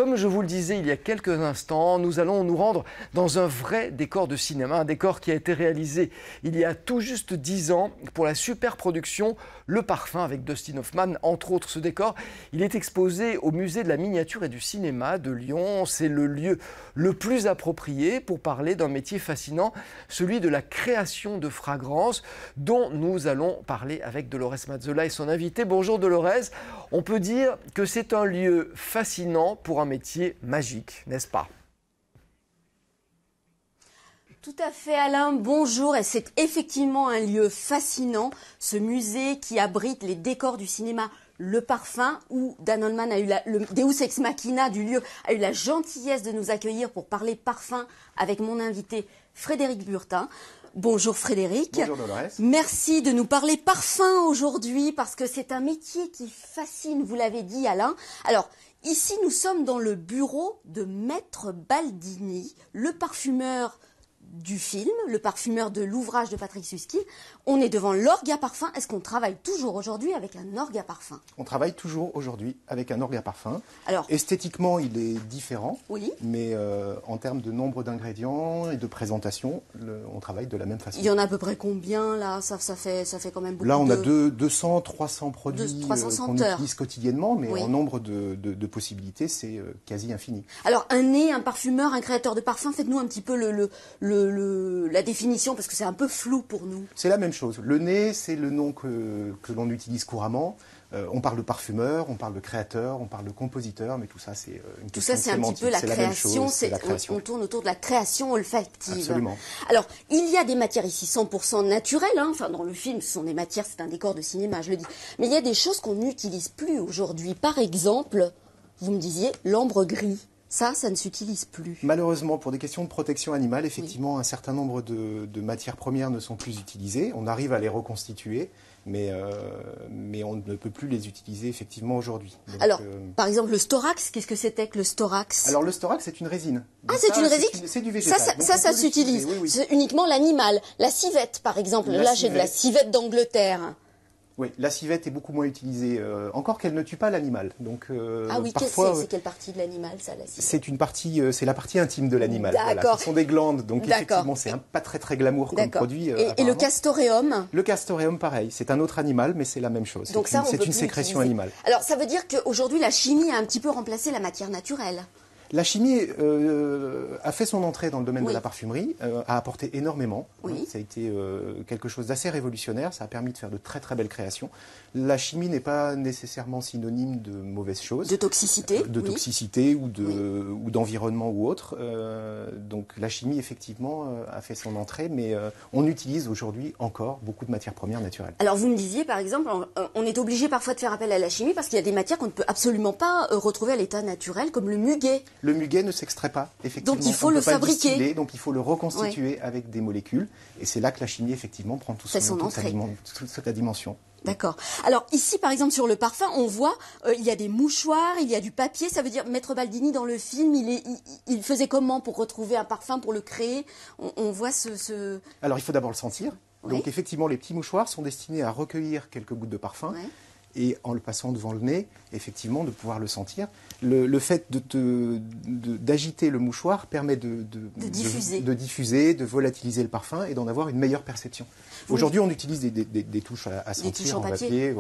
Comme je vous le disais il y a quelques instants, nous allons nous rendre dans un vrai décor de cinéma, un décor qui a été réalisé il y a tout juste 10 ans pour la super production Le Parfum avec Dustin Hoffman. Entre autres, ce décor, il est exposé au musée de la miniature et du cinéma de Lyon. C'est le lieu le plus approprié pour parler d'un métier fascinant, celui de la création de fragrances, dont nous allons parler avec Dolores Mazzola et son invité. Bonjour Dolores, on peut dire que c'est un lieu fascinant pour un métier magique, n'est-ce pas ? Tout à fait Alain, bonjour, et c'est effectivement un lieu fascinant, ce musée qui abrite les décors du cinéma Le Parfum, où Dan Hoffman a eu le Deus Ex Machina du lieu, a eu la gentillesse de nous accueillir pour parler parfum avec mon invité Frédéric Burtin. Bonjour Frédéric. Bonjour Dolores. Merci de nous parler parfum aujourd'hui parce que c'est un métier qui fascine, vous l'avez dit Alain. Alors, ici nous sommes dans le bureau de Maître Baldini, le parfumeur du film, le parfumeur de l'ouvrage de Patrick Suskind. On est devant l'orgue à parfum. Est-ce qu'on travaille toujours aujourd'hui avec un orgue à parfum? On travaille toujours aujourd'hui avec un orgue à parfum. Alors, esthétiquement, il est différent, oui. Mais en termes de nombre d'ingrédients et de présentation, on travaille de la même façon. Il y en a à peu près combien là? Ça fait quand même beaucoup. Là, on a 200, 300 produits 300 qu'on utilise quotidiennement, mais oui. En nombre de possibilités, c'est quasi infini. Alors, un parfumeur, un créateur de parfum, faites-nous un petit peu la définition, parce que c'est un peu flou pour nous. C'est la même chose. Le nez, c'est le nom que l'on utilise couramment. On parle de parfumeur, on parle de créateur, on parle de compositeur, mais tout ça, c'est une question sémantique. Tout ça, c'est un petit peu la création. On tourne autour de la création olfactive. Absolument. Alors, il y a des matières ici 100% naturelles. Enfin, dans le film, ce sont des matières, c'est un décor de cinéma, je le dis. Mais il y a des choses qu'on n'utilise plus aujourd'hui. Par exemple, vous me disiez l'ambre gris. Ça ne s'utilise plus. Malheureusement, pour des questions de protection animale, effectivement, un certain nombre de matières premières ne sont plus utilisées. On arrive à les reconstituer, mais on ne peut plus les utiliser effectivement aujourd'hui. Alors, par exemple, le storax, qu'est-ce que c'était que le storax? Alors, le storax, c'est une résine. Donc c'est une résine. C'est du végétal. Ça s'utilise. Oui, oui. C'est uniquement l'animal. La civette, par exemple. Là, j'ai de la civette d'Angleterre. Oui, la civette est beaucoup moins utilisée, encore qu'elle ne tue pas l'animal. Donc, ah oui, parfois, c'est quelle partie de l'animal, ça, la civette? C'est la partie intime de l'animal. D'accord. Voilà, ce sont des glandes, donc effectivement, c'est pas très glamour comme produit. Et le castoreum? Le castoreum, pareil, c'est un autre animal, mais c'est la même chose. Donc c'est une sécrétion animale. Alors, ça veut dire qu'aujourd'hui, la chimie a un petit peu remplacé la matière naturelle. La chimie a fait son entrée dans le domaine de la parfumerie, a apporté énormément. Oui. Ça a été quelque chose d'assez révolutionnaire, ça a permis de faire de très très belles créations. La chimie n'est pas nécessairement synonyme de mauvaises choses. De toxicité. Toxicité ou d'environnement ou autre. Donc la chimie, effectivement, a fait son entrée, mais on utilise aujourd'hui encore beaucoup de matières premières naturelles. Alors vous me disiez, par exemple, on est obligé parfois de faire appel à la chimie parce qu'il y a des matières qu'on ne peut absolument pas retrouver à l'état naturel, comme le muguet. Le muguet ne s'extrait pas, effectivement. Donc il faut le fabriquer. Distiller, donc il faut le reconstituer avec des molécules. Et c'est là que la chimie, effectivement, prend toute sa dimension. D'accord. Alors ici, par exemple, sur le parfum, on voit, il y a des mouchoirs, il y a du papier. Ça veut dire, Maître Baldini, dans le film, il faisait comment pour retrouver un parfum, pour le créer? On voit Alors il faut d'abord le sentir. Oui. Donc effectivement, les petits mouchoirs sont destinés à recueillir quelques gouttes de parfum. Oui. Et en le passant devant le nez, effectivement, de pouvoir le sentir. Le fait d'agiter le mouchoir permet de diffuser, de volatiliser le parfum et d'en avoir une meilleure perception. Aujourd'hui, on utilise des touches à sentir en papier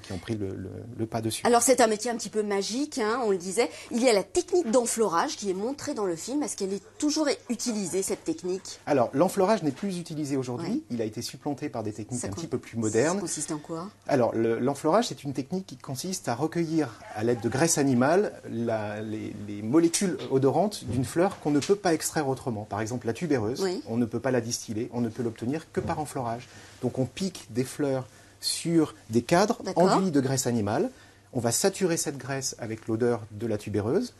qui ont pris le pas dessus. Alors, c'est un métier un petit peu magique, hein, on le disait. Il y a la technique d'enfleurage qui est montrée dans le film. Est-ce qu'elle est toujours utilisée, cette technique? Alors, l'enfleurage n'est plus utilisé aujourd'hui. Oui. Il a été supplanté par des techniques un petit peu plus modernes. Ça consiste en quoi? Alors, l'enfleurage, c'est une technique qui consiste à recueillir, à l'aide de graisse animale, les molécules odorantes d'une fleur qu'on ne peut pas extraire autrement. Par exemple, la tubéreuse, on ne peut pas la distiller, on ne peut l'obtenir que par enfleurage. Donc on pique des fleurs sur des cadres enduits de graisse animale, on va saturer cette graisse avec l'odeur de la tubéreuse,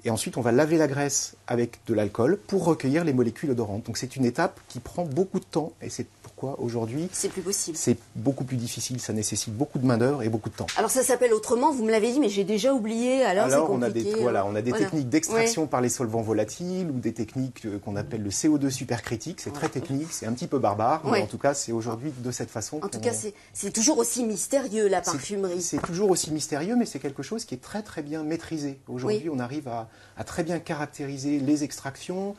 Et ensuite, on va laver la graisse avec de l'alcool pour recueillir les molécules odorantes. Donc c'est une étape qui prend beaucoup de temps et c'est pourquoi aujourd'hui c'est plus possible. C'est beaucoup plus difficile, ça nécessite beaucoup de main-d'œuvre et beaucoup de temps. Alors ça s'appelle autrement, vous me l'avez dit, mais j'ai déjà oublié, alors c'est compliqué. On a des techniques d'extraction par les solvants volatiles ou des techniques qu'on appelle le CO2 supercritique. C'est très technique, c'est un petit peu barbare, mais en tout cas c'est aujourd'hui de cette façon. En tout cas c'est toujours aussi mystérieux la parfumerie. C'est toujours aussi mystérieux, mais c'est quelque chose qui est très très bien maîtrisé. Aujourd'hui on arrive à très bien caractériser les extractions,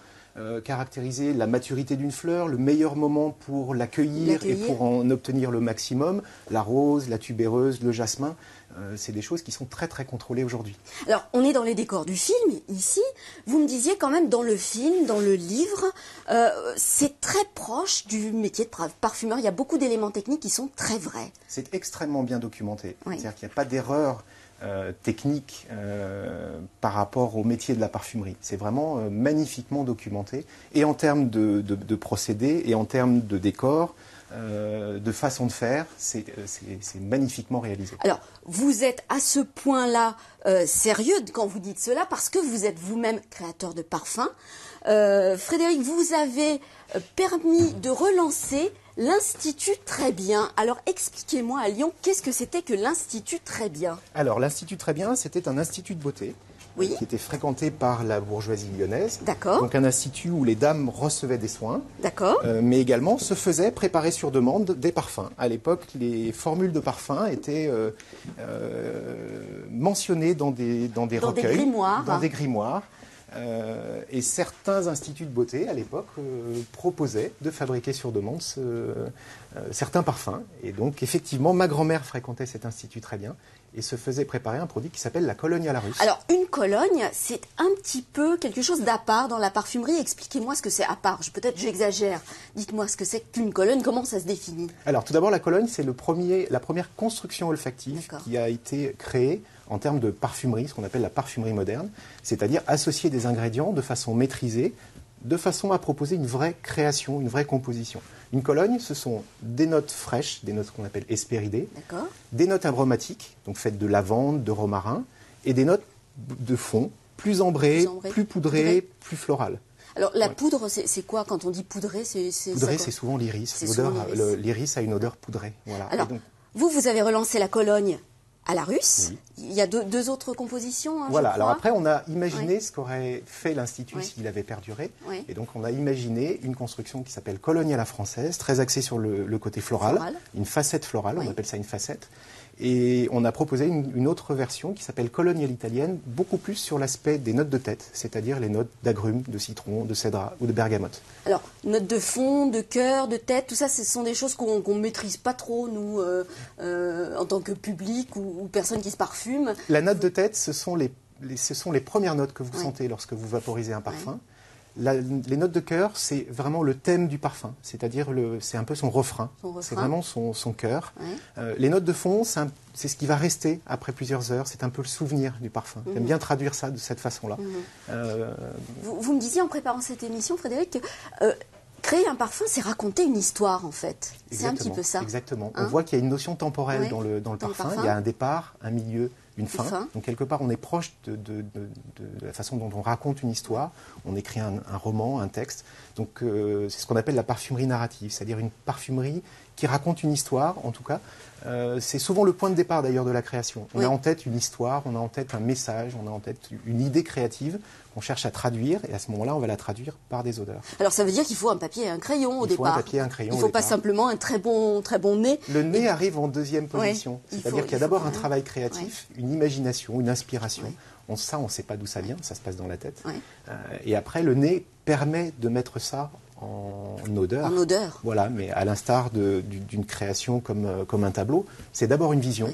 caractériser la maturité d'une fleur, le meilleur moment pour l'accueillir et pour en obtenir le maximum, la rose, la tubéreuse, le jasmin, c'est des choses qui sont très très contrôlées aujourd'hui. Alors on est dans les décors du film ici, vous me disiez quand même dans le film, dans le livre, c'est très proche du métier de parfumeur, il y a beaucoup d'éléments techniques qui sont très vrais. C'est extrêmement bien documenté, c'est-à-dire qu'il n'y a pas d'erreur technique par rapport au métier de la parfumerie. C'est vraiment magnifiquement documenté, et en termes de procédés, et en termes de décor, de façon de faire, c'est magnifiquement réalisé. Alors, vous êtes à ce point-là sérieux quand vous dites cela, parce que vous êtes vous-même créateur de parfums. Frédéric, vous avez permis de relancer l'Institut Très Bien. Alors expliquez-moi à Lyon, qu'est-ce que c'était que l'Institut Très Bien? Alors l'Institut Très Bien, c'était un institut de beauté qui était fréquenté par la bourgeoisie lyonnaise. D'accord. Donc un institut où les dames recevaient des soins, d'accord, mais également se faisaient préparer sur demande des parfums. À l'époque, les formules de parfums étaient mentionnées dans des recueils, dans des grimoires. Et certains instituts de beauté, à l'époque, proposaient de fabriquer sur demande certains parfums. Et donc, effectivement, ma grand-mère fréquentait cet institut Très Bien et se faisait préparer un produit qui s'appelle la Cologne à la Russe. Alors, une Cologne, c'est un petit peu quelque chose d'à part dans la parfumerie. Expliquez-moi ce que c'est à part. Peut-être j'exagère. Dites-moi ce que c'est qu'une Cologne, comment ça se définit? Alors, tout d'abord, la Cologne, c'est la première construction olfactive qui a été créée en termes de parfumerie, ce qu'on appelle la parfumerie moderne, c'est-à-dire associer des ingrédients de façon maîtrisée, de façon à proposer une vraie création, une vraie composition. Une Cologne, ce sont des notes fraîches, des notes qu'on appelle hespéridées, des notes aromatiques, donc faites de lavande, de romarin, et des notes de fond, plus ambrées, plus poudrées, plus florales. Alors la poudre, c'est quoi quand on dit poudré? Poudré, c'est souvent l'iris. L'iris a une odeur poudrée. Voilà. Alors, donc, vous avez relancé la Cologne à la Russe. Oui. Il y a deux autres compositions. Voilà, alors après on a imaginé ce qu'aurait fait l'Institut s'il avait perduré. Et donc on a imaginé une construction qui s'appelle Cologne à la française, très axée sur le côté floral, une facette florale, on appelle ça une facette. Et on a proposé une autre version qui s'appelle Cologne à l'italienne, beaucoup plus sur l'aspect des notes de tête, c'est-à-dire les notes d'agrumes, de citron, de cèdre ou de bergamote. Alors, notes de fond, de cœur, de tête, tout ça, ce sont des choses qu'on ne maîtrise pas trop, nous, en tant que public ou personnes qui se parfument. La note de tête, ce sont les premières notes que vous sentez lorsque vous vaporisez un parfum. Les notes de cœur, c'est vraiment le thème du parfum, c'est-à-dire c'est un peu son refrain, c'est vraiment son cœur. Les notes de fond, c'est ce qui va rester après plusieurs heures, c'est un peu le souvenir du parfum. J'aime bien traduire ça de cette façon-là. Vous me disiez en préparant cette émission, Frédéric, que créer un parfum, c'est raconter une histoire en fait. C'est un petit peu ça. Exactement. On voit qu'il y a une notion temporelle dans le parfum. Il y a un départ, un milieu, une fin. Donc quelque part, on est proche de la façon dont on raconte une histoire. On écrit un roman, un texte. Donc c'est ce qu'on appelle la parfumerie narrative, c'est-à-dire une parfumerie qui raconte une histoire, en tout cas. C'est souvent le point de départ d'ailleurs de la création. On a en tête une histoire, on a en tête un message, on a en tête une idée créative qu'on cherche à traduire, et à ce moment-là, on va la traduire par des odeurs. Alors ça veut dire qu'il faut un papier et un crayon au départ. Il faut un papier et un crayon. Il ne faut pas simplement un très bon nez. Le nez arrive en deuxième position. C'est-à-dire qu'il y a d'abord un travail créatif, une imagination, une inspiration. On ne sait pas d'où ça vient, ça se passe dans la tête. Et après, le nez permet de mettre ça en odeur. En odeur. Voilà, mais à l'instar d'une création comme un tableau, c'est d'abord une vision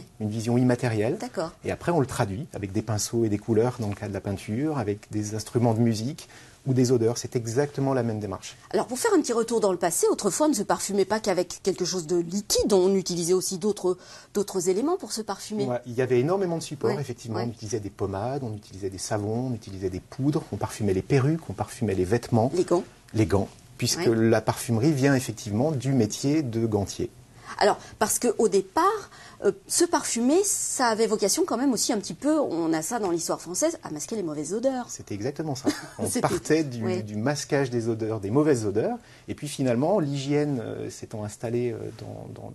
immatérielle. D'accord. Et après, on le traduit avec des pinceaux et des couleurs dans le cas de la peinture, avec des instruments de musique ou des odeurs. C'est exactement la même démarche. Alors, pour faire un petit retour dans le passé, autrefois, on ne se parfumait pas qu'avec quelque chose de liquide. On utilisait aussi d'autres éléments pour se parfumer. Ouais, il y avait énormément de supports, effectivement. On utilisait des pommades, on utilisait des savons, on utilisait des poudres, on parfumait les perruques, on parfumait les vêtements. Les gants. Les gants, puisque la parfumerie vient effectivement du métier de gantier. Alors, parce qu'au départ, se parfumer, ça avait vocation quand même aussi un petit peu, on a ça dans l'histoire française, à masquer les mauvaises odeurs. C'était exactement ça. On partait du masquage des odeurs, des mauvaises odeurs, et puis finalement, l'hygiène s'étant installée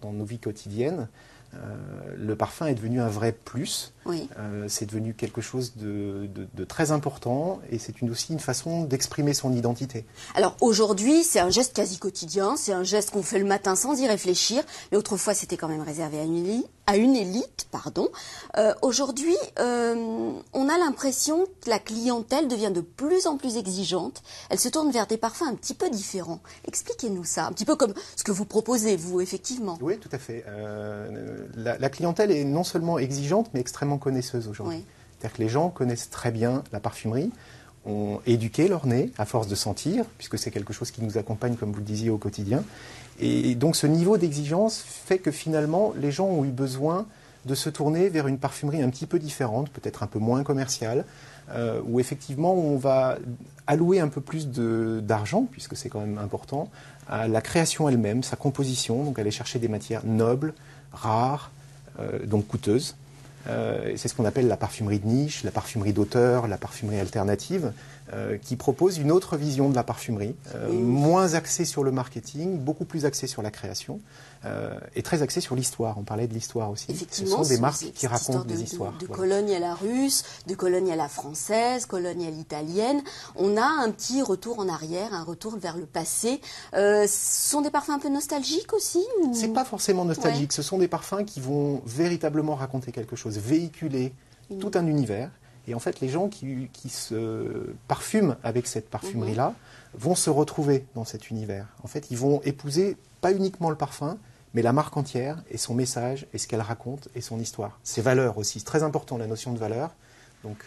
dans nos vies quotidiennes, le parfum est devenu un vrai plus. Oui. C'est devenu quelque chose de très important, et c'est aussi une façon d'exprimer son identité. Alors aujourd'hui, c'est un geste quasi quotidien, c'est un geste qu'on fait le matin sans y réfléchir, mais autrefois c'était quand même réservé à une élite. Aujourd'hui, on a l'impression que la clientèle devient de plus en plus exigeante, elle se tourne vers des parfums un petit peu différents. Expliquez-nous ça, un petit peu comme ce que vous proposez, vous, effectivement. Oui, tout à fait. La clientèle est non seulement exigeante, mais extrêmement connaisseuse aujourd'hui. Oui. C'est-à-dire que les gens connaissent très bien la parfumerie, ont éduqué leur nez à force de sentir, puisque c'est quelque chose qui nous accompagne, comme vous le disiez, au quotidien. Et donc ce niveau d'exigence fait que finalement, les gens ont eu besoin de se tourner vers une parfumerie un petit peu différente, peut-être un peu moins commerciale, où effectivement on va allouer un peu plus d'argent, puisque c'est quand même important, à la création elle-même, sa composition, donc aller chercher des matières nobles, rares, donc coûteuses. C'est ce qu'on appelle la parfumerie de niche, la parfumerie d'auteur, la parfumerie alternative, qui propose une autre vision de la parfumerie, moins axée sur le marketing, beaucoup plus axée sur la création, et très axée sur l'histoire. On parlait de l'histoire aussi. Ce sont des marques qui racontent des histoires. De Cologne à la russe, de Cologne à la française, Cologne à l'italienne. On a un petit retour en arrière, un retour vers le passé. Ce sont des parfums un peu nostalgiques aussi ou... C'est pas forcément nostalgique. Ce sont des parfums qui vont véritablement raconter quelque chose, véhiculer tout un univers. Et en fait, les gens qui se parfument avec cette parfumerie-là vont se retrouver dans cet univers. En fait, ils vont épouser pas uniquement le parfum, mais la marque entière et son message et ce qu'elle raconte et son histoire. Ses valeurs aussi, c'est très important la notion de valeur. Donc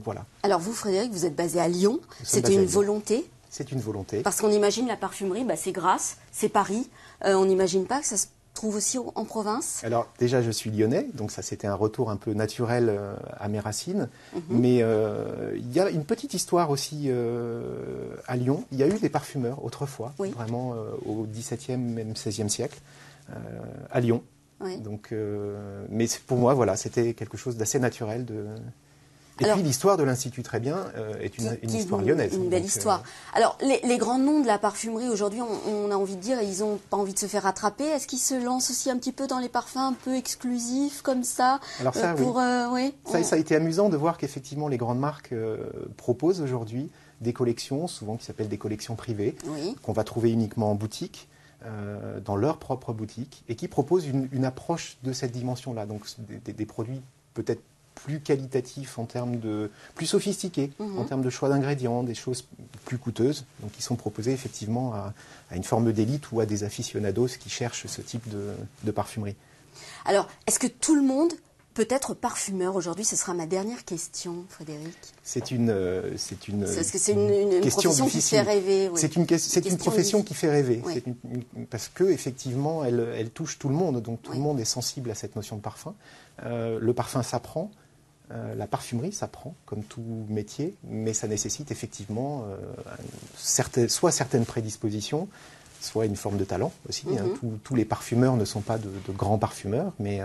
voilà. Alors vous, Frédéric, vous êtes basé à Lyon. C'était une volonté? C'est une volonté. Parce qu'on imagine la parfumerie, c'est Grasse, c'est Paris. On n'imagine pas que ça se trouve aussi en province? Alors déjà, je suis lyonnais, donc ça c'était un retour un peu naturel à mes racines. Mais il y a une petite histoire aussi à Lyon. Il y a eu des parfumeurs autrefois, vraiment au XVIIe, même XVIe siècle, à Lyon. Oui. Donc, mais pour moi, voilà, c'était quelque chose d'assez naturel de... Et puis l'histoire de l'Institut Très Bien est une histoire lyonnaise. Une belle histoire. Alors les grands noms de la parfumerie aujourd'hui, on a envie de dire, ils n'ont pas envie de se faire rattraper. Est-ce qu'ils se lancent aussi un petit peu dans les parfums un peu exclusifs comme ça? Alors ça, oui. Ça a été amusant de voir qu'effectivement les grandes marques proposent aujourd'hui des collections, souvent qui s'appellent des collections privées, qu'on va trouver uniquement en boutique. Dans leur propre boutique, et qui proposent une approche de cette dimension-là. Donc des produits peut-être plus qualitatifs en termes de... plus sophistiqués en termes de choix d'ingrédients, des choses plus coûteuses, donc qui sont proposées effectivement à une forme d'élite ou à des aficionados qui cherchent ce type de parfumerie. Alors, est-ce que tout le monde peut être parfumeur aujourd'hui? Ce sera ma dernière question, Frédéric. C'est une profession qui fait rêver. Oui. C'est une profession qui fait rêver, parce que effectivement, elle touche tout le monde, donc tout le monde est sensible à cette notion de parfum. Le parfum s'apprend, la parfumerie s'apprend, comme tout métier, mais ça nécessite effectivement soit certaines prédispositions, soit une forme de talent aussi. Tous les parfumeurs ne sont pas de grands parfumeurs, mais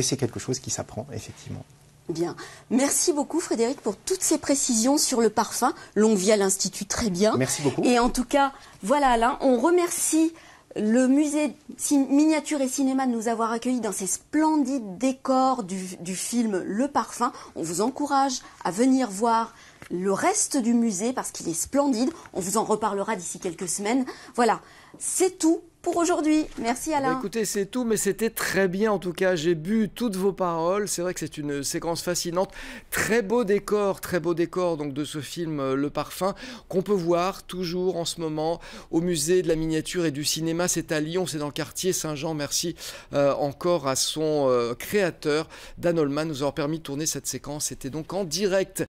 c'est quelque chose qui s'apprend, effectivement. Bien. Merci beaucoup, Frédéric, pour toutes ces précisions sur le parfum. Longue vie à l'Institut Très Bien. Merci beaucoup. Et en tout cas, voilà, Alain, on remercie le musée Miniature et Cinéma de nous avoir accueillis dans ces splendides décors du film Le Parfum. On vous encourage à venir voir le reste du musée parce qu'il est splendide. On vous en reparlera d'ici quelques semaines. Voilà, c'est tout pour aujourd'hui. Merci Alain. Écoutez, c'est tout, mais c'était très bien en tout cas. J'ai bu toutes vos paroles. C'est vrai que c'est une séquence fascinante. Très beau décor donc de ce film Le Parfum qu'on peut voir toujours en ce moment au musée de la miniature et du cinéma. C'est à Lyon, c'est dans le quartier Saint-Jean. Merci encore à son créateur, Dan Holman, nous avoir permis de tourner cette séquence. C'était donc en direct.